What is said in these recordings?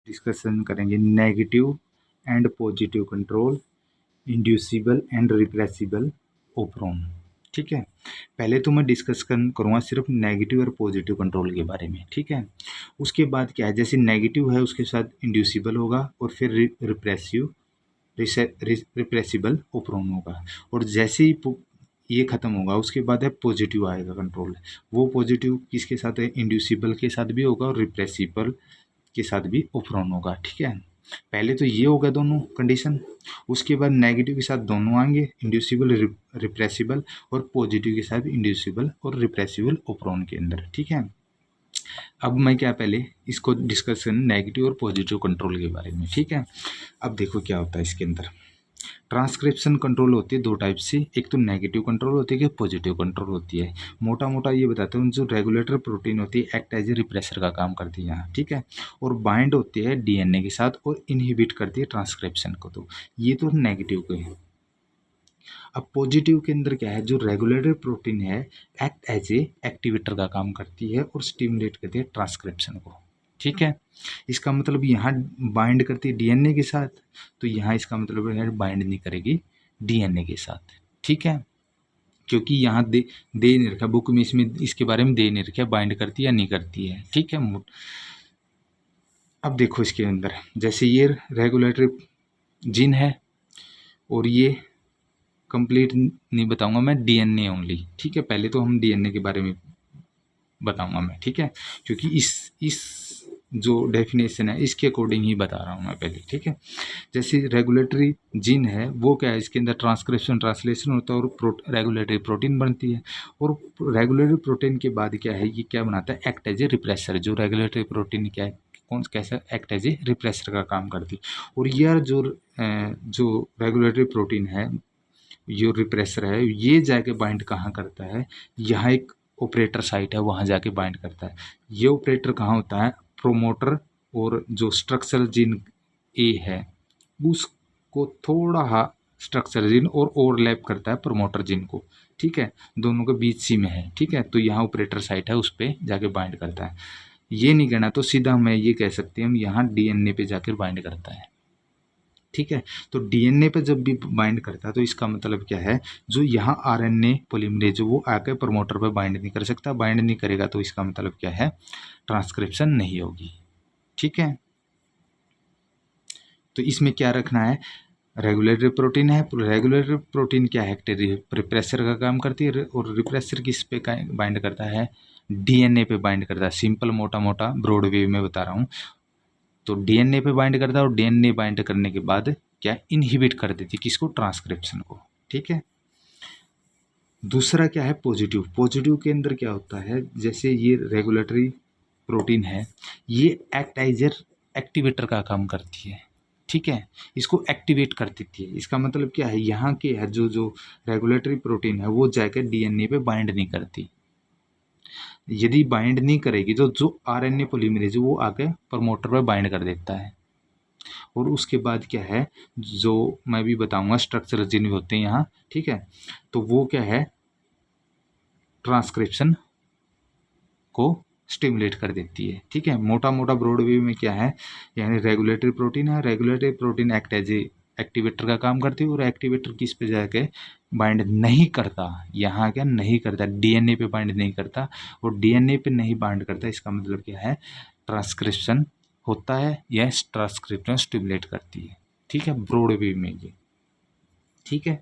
Discussion करेंगे negative and positive control, inducible and repressible operon. ठीक है, पहले तो मैं डिस्कस करूँगा सिर्फ नेगेटिव और पॉजिटिव कंट्रोल के बारे में। ठीक है, उसके बाद क्या है, जैसे नेगेटिव है उसके साथ इंड्यूसिबल होगा और फिर रिप्रेसिबल ओपरोन होगा, और जैसे ही ये खत्म होगा उसके बाद है पॉजिटिव आएगा कंट्रोल। वो पॉजिटिव किसके साथ है, इंड्यूसिबल के साथ भी होगा और रिप्रेसिबल के साथ भी ओपरोन होगा। ठीक है, पहले तो ये होगा दोनों कंडीशन, उसके बाद नेगेटिव के साथ दोनों आएंगे, इंड्यूसिबल रिप्रेसिबल, और पॉजिटिव के साथ इंड्यूसिबल और रिप्रेसिबल ओपरोन के अंदर। ठीक है, अब मैं क्या पहले इसको डिस्कस करना नेगेटिव और पॉजिटिव कंट्रोल के बारे में। ठीक है, अब देखो क्या होता है इसके अंदर। ट्रांसक्रिप्शन कंट्रोल होती है दो टाइप से, एक तो नेगेटिव कंट्रोल होती है कि पॉजिटिव कंट्रोल होती है। मोटा मोटा ये बताते हैं, जो रेगुलेटर प्रोटीन होती है एक्ट एज ए रिप्रेसर का काम करती है यहाँ। ठीक है, और बाइंड होती है डीएनए के साथ और इनहिबिट करती है ट्रांसक्रिप्शन को। तो ये तो नेगेटिव के हैं। अब पॉजिटिव के अंदर क्या है, जो रेगुलेटर प्रोटीन है एक्ट एज ए एक्टिवेटर का काम करती है और स्टिमुलेट करती है ट्रांसक्रिप्शन को। ठीक है, इसका मतलब यहाँ बाइंड करती है डीएनए के साथ, तो यहाँ इसका मतलब है बाइंड नहीं करेगी डीएनए के साथ। ठीक है, क्योंकि यहाँ दे नहीं रखा बुक में, इसमें इसके बारे में दे नहीं रखा बाइंड करती है या नहीं करती है। ठीक है, अब देखो इसके अंदर, जैसे ये रेगुलेटरी जीन है और ये कंप्लीट नहीं बताऊंगा मैं, डीएनए ओनली। ठीक है, पहले तो हम डीएनए के बारे में बताऊंगा मैं। ठीक है, क्योंकि इस जो डेफिनेशन है इसके अकॉर्डिंग ही बता रहा हूँ मैं पहले। ठीक है, जैसे रेगुलेटरी जीन है वो क्या है, इसके अंदर ट्रांसक्रिप्शन ट्रांसलेशन होता है और रेगुलेटरी प्रोटीन बनती है, और रेगुलेटरी प्रोटीन के बाद क्या है, ये क्या बनाता है, एक्ट एज ए रिप्रेसर। जो रेगुलेटरी प्रोटीन क्या है, कौन कैसा एक्ट एज ए रिप्रेसर का काम करती है। और यह जो रेगुलेटरी प्रोटीन है, जो रिप्रेसर है, ये जाके बाइंड कहाँ करता है, यहाँ एक ऑपरेटर साइट है वहाँ जाके बाइंड करता है। ये ऑपरेटर कहाँ होता है, प्रोमोटर, और जो स्ट्रक्चरल जीन ए है उसको थोड़ा स्ट्रक्चरल जीन और ओवरलैप करता है प्रोमोटर जीन को। ठीक है, दोनों के बीच सी में है। ठीक है, तो यहाँ ऑपरेटर साइट है, उस पर जाके बाइंड करता है। ये नहीं कहना तो सीधा मैं ये कह सकते हैं, हम यहाँ डीएनए पे जाकर बाइंड करता है। ठीक है, तो डीएनए पे जब भी बाइंड करता है तो इसका मतलब क्या है, जो यहाँ आरएनए पॉलीमरेज वो आकर प्रमोटर पे बाइंड नहीं कर सकता, बाइंड नहीं करेगा तो इसका मतलब क्या है, ट्रांसक्रिप्शन नहीं होगी। ठीक है, तो इसमें क्या रखना है, रेगुलेटरी प्रोटीन है, रेगुलेटरी प्रोटीन क्या है, रिप्रेसर का काम करती है, और रिप्रेसर किस पे बाइंड करता है, डीएनए पे बाइंड करता है। सिंपल मोटा मोटा ब्रॉड वे में बता रहा हूँ, तो डीएनए पे बाइंड करता है और डीएनए बाइंड करने के बाद क्या इनहिबिट कर देती है किसको, ट्रांसक्रिप्शन को। ठीक है, दूसरा क्या है पॉजिटिव। पॉजिटिव के अंदर क्या होता है, जैसे ये रेगुलेटरी प्रोटीन है, ये एक्टाइजर एक्टिवेटर का काम करती है। ठीक है, इसको एक्टिवेट कर देती है। इसका मतलब क्या है, यहाँ के है जो रेगुलेटरी प्रोटीन है वो जाकर डीएनए पे बाइंड नहीं करती। यदि बाइंड नहीं करेगी तो जो आरएनए पॉलीमरेज वो आके प्रमोटर पे बाइंड कर देता है। और उसके बाद क्या है, जो मैं भी बताऊंगा स्ट्रक्चरल जीन भी होते हैं यहाँ। ठीक है, तो वो क्या है, ट्रांसक्रिप्शन को स्टिमुलेट कर देती है। ठीक है, मोटा मोटा ब्रॉड व्यू में क्या है, यानी रेगुलेटरी प्रोटीन है, regulatory protein act as a activator का काम करती है, और एक्टिवेटर किस पे जाके बाइंड नहीं करता, यहाँ क्या नहीं करता, डीएनए पे बाइंड नहीं करता, और डीएनए पे नहीं बाइंड करता, इसका मतलब क्या है, ट्रांसक्रिप्शन होता है या ट्रांसक्रिप्शन स्टिमुलेट करती है। ठीक है, ब्रॉड व्यू में ये। ठीक है,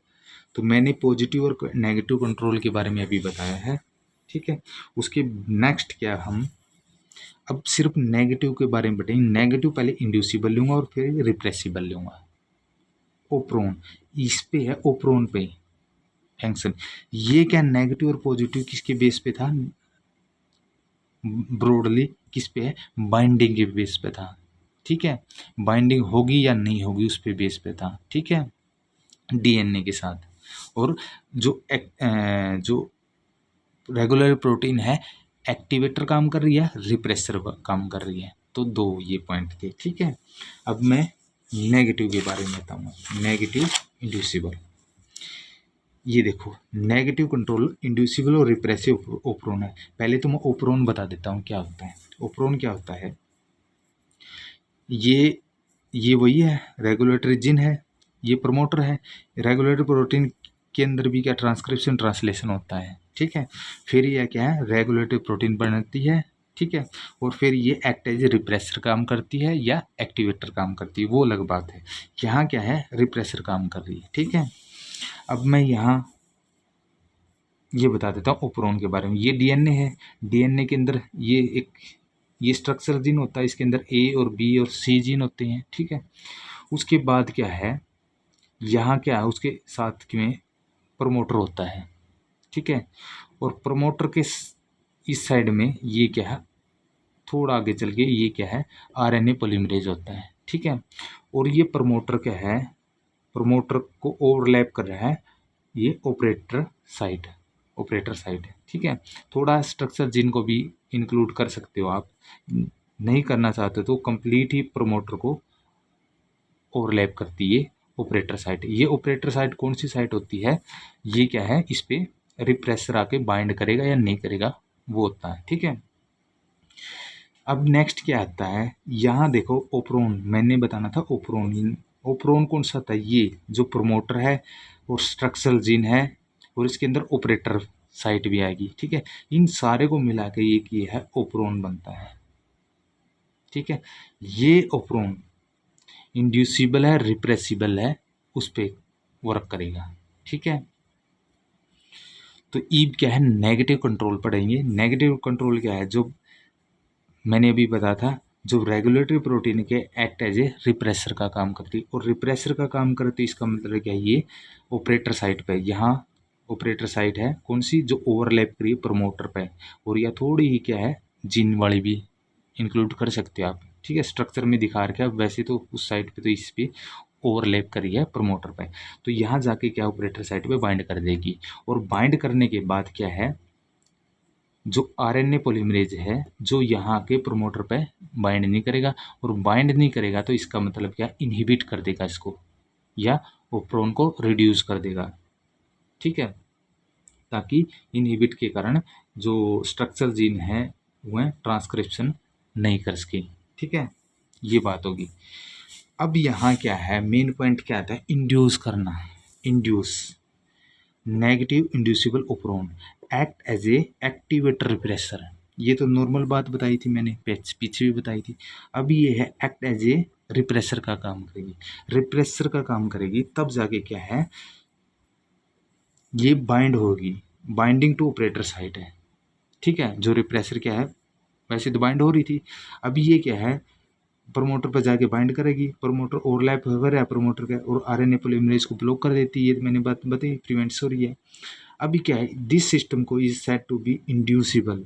तो मैंने पॉजिटिव और नेगेटिव कंट्रोल के बारे में अभी बताया है। ठीक है, उसके नेक्स्ट क्या, हम अब सिर्फ नेगेटिव के बारे में बताएंगे। नेगेटिव पहले इंड्यूसिबल लूँगा और फिर रिप्रेसिबल लूँगा। ओप्रोन, इस पे है ओप्रोन पे फंक्शन। ये क्या नेगेटिव और पॉजिटिव किसके बेस पे था, ब्रॉडली किस पे है, बाइंडिंग के बेस पे था। ठीक है, बाइंडिंग होगी या नहीं होगी उस पे बेस पे था। ठीक है, डीएनए के साथ। और जो रेगुलर प्रोटीन है एक्टिवेटर काम कर रही है, रिप्रेसर काम कर रही है। तो दो ये पॉइंट थे। ठीक है, अब मैं नेगेटिव के बारे में बताऊंगा। नेगेटिव इंड्यूसिबल, ये देखो नेगेटिव कंट्रोल इंड्यूसिबल और रिप्रेसिव ओप्रोन है। पहले तो मैं ओप्रोन बता देता हूँ क्या होता है। ओप्रोन क्या होता है, ये वही है, रेगुलेटरी जीन है, ये प्रमोटर है। रेगुलेटरी प्रोटीन के अंदर भी क्या ट्रांसक्रिप्शन ट्रांसलेशन होता है, ठीक है। फिर ये क्या है, रेगुलेटरी प्रोटीन बनती है, ठीक है। और फिर ये एक्ट एज रिप्रेसर काम करती है या एक्टिवेटर काम करती है, वो अलग बात है। यहाँ क्या है, रिप्रेसर काम कर रही है, ठीक है। अब मैं यहाँ ये बता देता हूँ ओप्रोन के बारे में। ये डीएनए है, डीएनए के अंदर ये स्ट्रक्चर जीन होता है, इसके अंदर ए और बी और सी जीन होते हैं, ठीक है। उसके बाद क्या है, यहाँ क्या है, उसके साथ में प्रमोटर होता है, ठीक है। और प्रमोटर के इस साइड में ये क्या है, थोड़ा आगे चल के ये क्या है, आरएनए पॉलीमरेज होता है, ठीक है। और ये प्रमोटर क्या है, प्रमोटर को ओवरलैप कर रहा है ये ऑपरेटर साइट है, ठीक है। थोड़ा स्ट्रक्चर जिनको भी इंक्लूड कर सकते हो आप, नहीं करना चाहते तो कंप्लीट ही प्रमोटर को ओवरलैप करती है ऑपरेटर साइट। ये ऑपरेटर साइट कौन सी साइट होती है, ये क्या है, इस पे रिप्रेसर आके बाइंड करेगा या नहीं करेगा वो होता है, ठीक है। अब नेक्स्ट क्या आता है, यहाँ देखो ओप्रोन, मैंने बताना था ओप्रोन। ओप्रोन कौन सा था, ये जो प्रमोटर है और स्ट्रक्चरल जीन है, और इसके अंदर ऑपरेटर साइट भी आएगी, ठीक है। इन सारे को मिला के ये है ओप्रोन बनता है, ठीक है। ये ओप्रोन इंड्यूसिबल है, रिप्रेसिबल है, उस पर वर्क करेगा, ठीक है। तो ईब क्या है, नेगेटिव कंट्रोल पढ़ेंगे। नेगेटिव कंट्रोल क्या है, जो मैंने अभी बताया था, जो रेगुलेटरी प्रोटीन के एक्ट एज ए रिप्रेसर का काम करती, और रिप्रेसर का काम करती, इसका मतलब क्या है, ये ऑपरेटर साइट पे, यहाँ ऑपरेटर साइट है कौन सी, जो ओवरलैप करी प्रमोटर पे, और या थोड़ी ही क्या है, जीन वाली भी इंक्लूड कर सकते हैं आप, ठीक है। स्ट्रक्चर में दिखा रखा है, वैसे तो उस साइड पे तो इस पे ओवरलैप करी है प्रमोटर पे, तो यहाँ जाके क्या ऑपरेटर साइट पे बाइंड कर देगी। और बाइंड करने के बाद क्या है, जो आरएनए पॉलीमरेज है, जो यहाँ के प्रमोटर पे बाइंड नहीं करेगा, और बाइंड नहीं करेगा तो इसका मतलब क्या, इनहिबिट कर देगा इसको, या ओप्रोन को रिड्यूस कर देगा, ठीक है। ताकि इनहिबिट के कारण जो स्ट्रक्चर जीन है वह ट्रांसक्रिप्शन नहीं कर सके, ठीक है। ये बात होगी। अब यहाँ क्या है, मेन पॉइंट क्या आता है, इंड्यूस करना। Induce, negative inducible operon act as a activator repressor, ये तो नॉर्मल बात बताई थी मैंने, पीछे भी बताई थी। अब ये है एक्ट एज ए रिप्रेसर का काम करेगी, रिप्रेसर का काम करेगी, तब जाके क्या है, ये बाइंड होगी, बाइंडिंग टू ऑपरेटर साइट है, ठीक है। जो रिप्रेसर क्या है, वैसे तो बाइंड हो रही थी, अभी ये क्या है, प्रमोटर पर जाके बाइंड करेगी, प्रमोटर ओवरलैप हो रहा है प्रमोटर का, और आरएनए पॉलीमरेज को ब्लॉक कर देती है, ये मैंने बात बताई, प्रिवेंट हो रही है। अभी क्या है, दिस सिस्टम को is said to be inducible,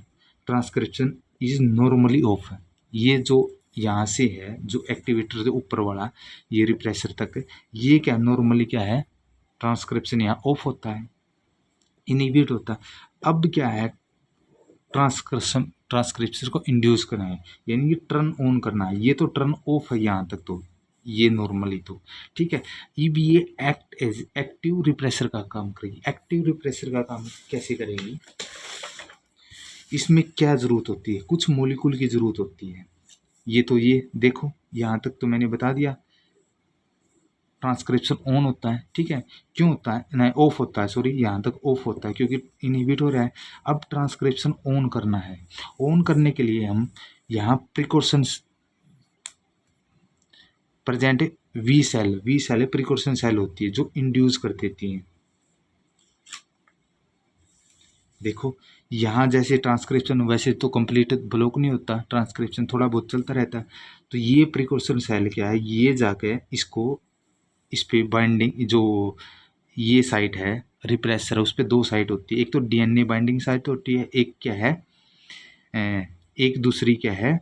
transcription is normally off. ये जो यहाँ से है, जो एक्टिवेटर से ऊपर वाला ये रिप्रेसर तक, ये क्या नॉर्मली क्या है, ट्रांसक्रिप्शन यहाँ ऑफ होता है, इनहिबिट होता है। अब क्या है, ट्रांसक्रिप्शन को इंड्यूस करना है, यानी कि टर्न ऑन करना है, ये तो टर्न ऑफ है यहाँ तक, तो ये नॉर्मली तो ठीक है। ये एक्ट एज एक्टिव रिप्रेसर का काम करेगी। एक्टिव रिप्रेसर का काम कैसे करेगी, इसमें क्या ज़रूरत होती है, कुछ मॉलिक्यूल की ज़रूरत होती है। ये तो ये देखो, यहाँ तक तो मैंने बता दिया, ट्रांसक्रिप्शन ऑन होता है, ठीक है। क्यों होता है, नहीं ऑफ होता है, सॉरी, यहाँ तक ऑफ होता है क्योंकि इनहिबिट हो रहा है। अब ट्रांसक्रिप्शन ऑन करना है, ऑन करने के लिए हम यहाँ precautions present, we cell precaution cell होती है जो इंड्यूस कर देती हैं। देखो यहाँ जैसे ट्रांसक्रिप्शन वैसे तो कंप्लीट ब्लॉक नहीं होता, ट्रांसक्रिप्शन थोड़ा बहुत चलता रहता है, तो ये प्रिकॉशन सेल क्या है, ये जाके इसको, इस पे बाइंडिंग, जो ये साइट है रिप्रेसर, उस पर दो साइट होती है, एक तो डीएनए बाइंडिंग साइट होती है, एक क्या है, एक दूसरी क्या है,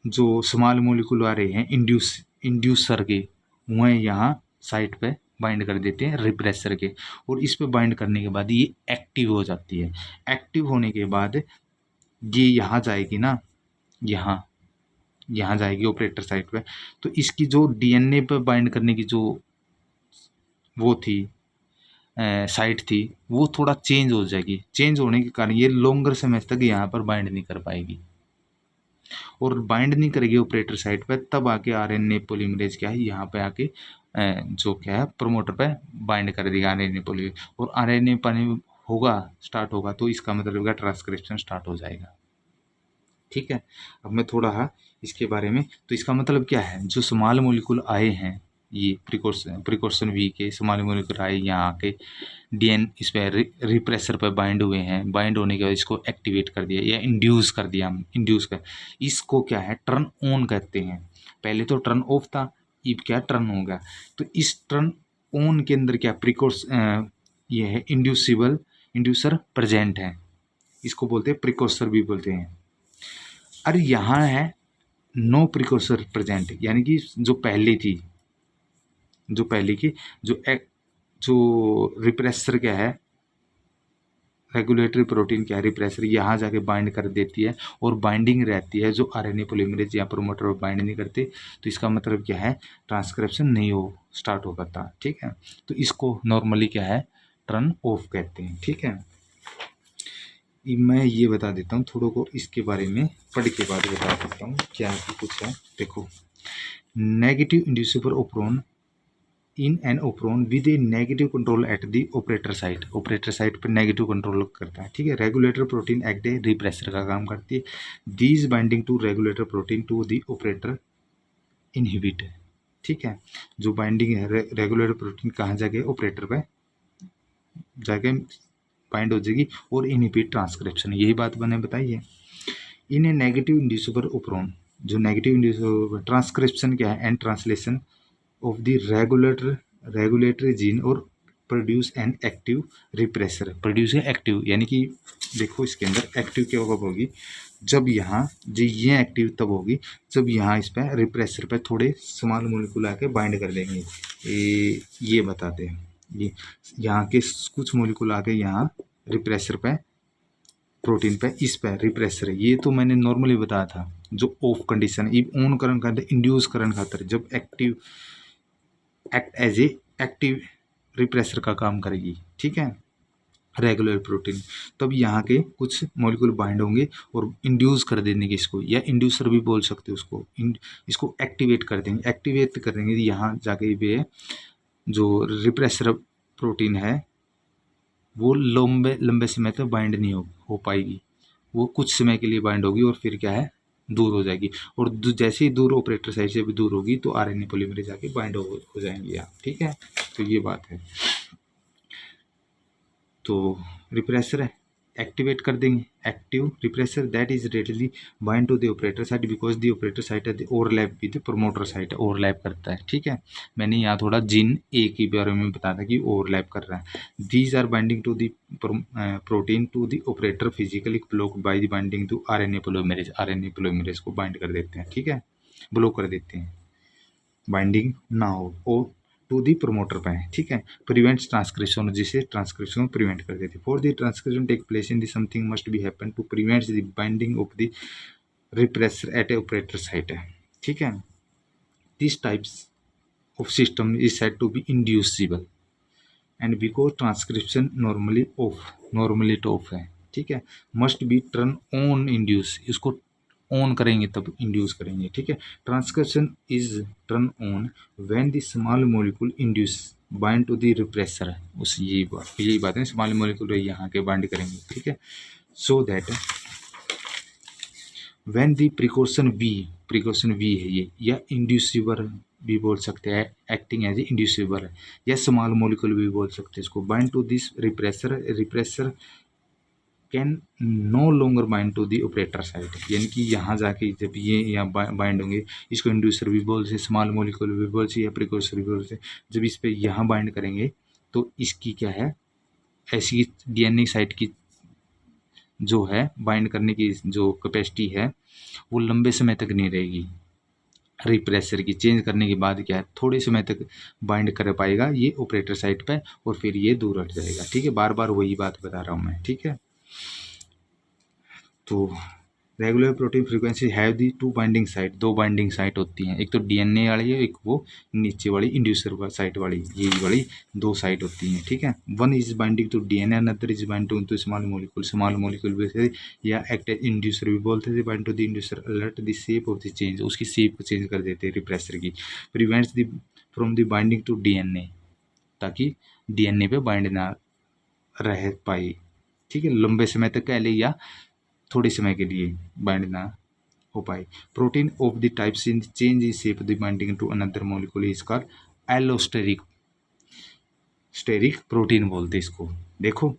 जो स्मॉल मोलिकुल आ रहे हैं इंड्यूसर के, वह यहाँ साइट पे बाइंड कर देते हैं रिप्रेसर के, और इस पे बाइंड करने के बाद ये एक्टिव हो जाती है। एक्टिव होने के बाद ये यहाँ जाएगी ना, यहाँ जाएगी ऑपरेटर साइट पे, तो इसकी जो डीएनए पे बाइंड करने की जो वो थी साइट थी, वो थोड़ा चेंज हो जाएगी। चेंज होने के कारण ये लॉन्गर समय तक यहाँ पर बाइंड नहीं कर पाएगी। और बाइंड नहीं करेगी ऑपरेटर साइट पे, तब आके आरएनए पॉलीमरेज क्या है यहाँ पे आके जो क्या है प्रमोटर पे बाइंड कर देगा आरएनए पॉलीमरेज, और आरएनए होगा स्टार्ट होगा तो इसका मतलब ट्रांसक्रिप्शन स्टार्ट हो जाएगा। ठीक है, अब मैं थोड़ा इसके बारे में, तो इसका मतलब क्या है, जो स्मॉल मॉलिक्यूल आए हैं ये प्रिकॉशन वी के स्मॉल मॉलिक्यूल आए यहाँ आके डीएन इस पर रिप्रेसर पर बाइंड हुए हैं, बाइंड होने के बाद इसको एक्टिवेट कर दिया या इंड्यूस कर दिया, हम इंड्यूस कर, इसको क्या है टर्न ऑन कहते हैं। पहले तो टर्न ऑफ था, अब क्या टर्न होगा, तो इस टर्न ऑन के अंदर क्या ये है इंड्यूसर प्रेजेंट है, इसको बोलते हैं प्रिकॉर्सर भी बोलते हैं। अरे यहाँ है नो प्रिकॉर्सर प्रेजेंट, यानी कि जो पहले की जो रिप्रेसर क्या है, रेगुलेटरी प्रोटीन क्या है रिप्रेसर, यहाँ जाके बाइंड कर देती है और बाइंडिंग रहती है, जो आरएनए पॉलीमरेज या प्रोमोटर बाइंड नहीं करते, तो इसका मतलब क्या है ट्रांसक्रिप्शन नहीं स्टार्ट हो पाता। ठीक है, तो इसको नॉर्मली क्या है टर्न ऑफ कहते हैं। ठीक है, मैं ये बता देता हूँ थोड़ा को इसके बारे में, पढ़ के बाद बता देता हूँ क्या कुछ है। देखो, negative inducible operon in an operon with a negative control at the operator site पर नेगेटिव कंट्रोल करता है। ठीक है, regulator protein act a repressor का काम करती है, these binding to regulator protein to the operator inhibit. ठीक है, जो बाइंडिंग है रेगुलेटर प्रोटीन कहाँ जाके ऑपरेटर पे जाके बाइंड हो जाएगी और इनहिबिट ट्रांसक्रिप्शन, यही बात मैंने बताई है। इन ए नेगेटिव इंड्यूसिबल ओप्रोन, जो नेगेटिव इंड्यूसिबल ट्रांसक्रिप्शन क्या है and translation of the regulatory gene और produce an active repressor, produce है एक्टिव, यानी कि देखो इसके अंदर एक्टिव क्या होगी, जब यहाँ जी ये एक्टिव तब होगी जब यहाँ इस पर रिप्रेसर पे थोड़े स्मॉल मॉलिक्यूल आके बाइंड कर देंगे। ये बताते हैं, ये यहाँ के कुछ मॉलिक्यूल आके यहाँ रिप्रेसर पे प्रोटीन पे इस पे रिप्रेसर है, ये तो मैंने नॉर्मली बताया था। जो ऑफ कंडीशन ऑन करन खातर इंड्यूस करन खातर जब active act as a active repressor का काम करेगी। ठीक है, रेगुलर प्रोटीन, तब यहाँ के कुछ मॉलिक्यूल बाइंड होंगे और इंड्यूस कर देंगे इसको, या इंड्यूसर भी बोल सकते हो उसको, इसको एक्टिवेट कर देंगे, एक्टिवेट कर देंगे यहाँ जाके भी जो रिप्रेसर प्रोटीन है वो लंबे समय तक बाइंड नहीं हो पाएगी, वो कुछ समय के लिए बाइंड होगी और फिर क्या है दूर हो जाएगी, और जैसे ही दूर ऑपरेटर साइड से भी दूर होगी तो आरएनए पॉलीमरेज जाके बाइंड हो जाएंगे आप। ठीक है, तो ये बात है। तो रिप्रेसर है एक्टिवेट कर देंगे, active repressor that is readily bind to the operator site because the operator site है overlap with promoter site, overlap करता है। ठीक है, मैंने यहाँ थोड़ा जीन ए के बारे में बताया था कि ओवरलैप कर रहा है। These are binding to the protein to the operator physically block by the binding to RNA polymerase को बाइंड कर देते हैं। ठीक है, ब्लॉक कर देते हैं, बाइंडिंग ना हो टू दी प्रोमोटर पे है। ठीक है, प्रिवेंट्स ट्रांसक्रिप्शन, जिसे ट्रांसक्रिप्शन प्रिवेंट कर देती है। For the transcription take place in the something must be happen to prevent the binding of the repressor at a operator site है। ठीक है, this types of system is said to be inducible and because transcription normally off है। ठीक है, must be turn on induce, इसको on करेंगे तब induce करेंगे। ठीक है, transcription is turn on when the small molecule induce bind to the repressor, उस यही बात है, स्मॉल मॉलिक्यूल यहाँ के बाइंड करेंगे। ठीक है, so that when the precaution we है ये, या इंड्यूसिबल भी बोल सकते हैं, एक्टिंग एज ए इंड्यूसिबल है, या स्मॉल मॉलिक्यूल भी बोल सकते हैं इसको, bind to this repressor can no longer bind to the operator site, यानी कि यहाँ जाके जब ये यहाँ बाइंड होंगे, इसको इंड्यूसर भी बोल से, स्मॉल मॉलिक्यूल भी बोल से, या प्रिकॉर्सर भी बोल से, जब इस पे यहाँ बाइंड करेंगे तो इसकी क्या है ऐसी डीएनए साइट की जो है बाइंड करने की जो कैपेसिटी है वो लंबे समय तक नहीं रहेगी। रिप्रेसर की चेंज करने के बाद क्या है थोड़े समय तक बाइंड कर पाएगा ये ऑपरेटर साइट पे और फिर ये दूर हट जाएगा। ठीक है, बार बार वही बात बता रहा हूँ मैं। ठीक है, तो regular protein frequency have the two binding site, दो बाइंडिंग साइट होती हैं, एक तो डीएनए वाली है, एक वो नीचे वाली इंड्यूसर साइट वाली, ये वाली दो साइट होती हैं, ठीक है। One is binding to DNA, another is binding to small molecule, small molecule भी या एक्ट इंड्यूसर भी बोलते थे, bind to the inducer alert the shape of the change, उसकी शेप को चेंज कर देते हैं रिप्रेसर की, prevents the from the binding to DNA, ताकि डीएनए पे बाइंड ना रह पाए, ठीक है, लंबे समय तक कह ले या थोड़े समय के लिए बाइंड ना हो पाए। Protein of the types in change is shape the binding to another molecule is called allosteric, steric protein बोलते इसको। देखो,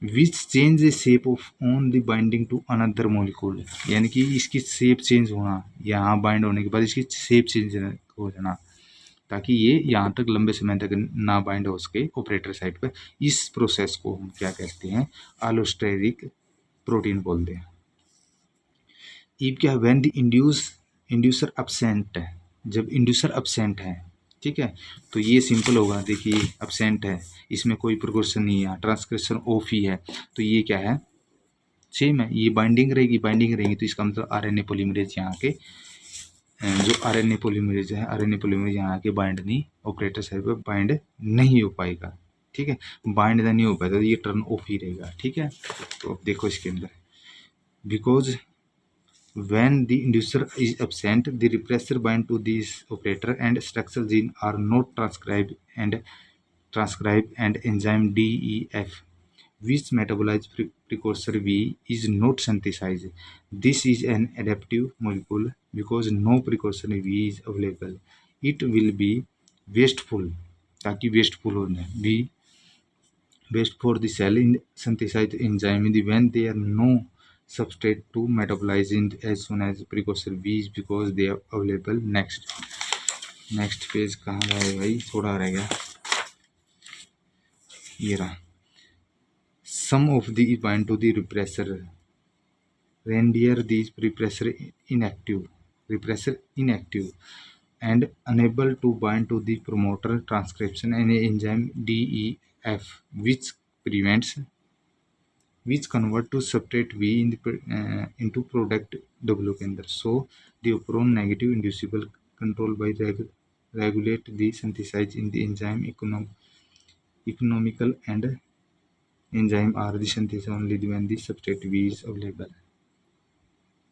which change shape of on the binding to another molecule, यानी कि इसकी शेप चेंज होना, यहाँ बाइंड होने के बाद इसकी शेप चेंज हो जाना, ताकि ये यहाँ तक लंबे समय तक ना बाइंड हो सके ऑपरेटर साइट पर। इस प्रोसेस को हम क्या कहते हैं, एलोस्टेरिक प्रोटीन बोलते हैं। ईब क्या है, व्हेन द इंड्यूसर अब्सेंट है, जब इंड्यूसर अब्सेंट है, ठीक है, तो ये सिंपल होगा, देखिए अब्सेंट है, इसमें कोई प्रोपोर्शन नहीं है, ट्रांसक्रिप्शन ऑफ ही है, तो ये क्या है, सेम है, ये बाइंडिंग रहेगी, तो इसका मतलब आरएनए पॉलीमरेज यहाँ के जो आरएनए पॉलीमरेज है, आरएनए पॉलीमरेज यहाँ के बाइंड नहीं, ऑपरेटर साइड पर बाइंड नहीं हो पाएगा, ठीक है, बाइंड नहीं हो पाएगा, तो ये टर्न ऑफ ही रहेगा, ठीक है। तो अब देखो इसके अंदर, because when the inducer is absent, the repressor bind to this operator and structural gene are not transcribed and enzyme DEF, which metabolize precursor V, is not synthesized. This is an adaptive molecule because no precursor V is available. It will be wasteful, ताकि wasteful हो जाए, be waste for the cell in synthesized enzyme when there are no substrate to metabolize in as soon as precursor B is because they are available. Next page कहाँ गया भाई, थोड़ा रह गया, ये रहा। Some of the bind to the repressor render these repressor inactive and unable to bind to the promoter transcription and enzyme DEF, which convert to substrate V into product W के अंदर. So the operon negative inducible control by regulate the synthesize in the enzyme economical and enzyme are the synthesis only when the substrate V is available.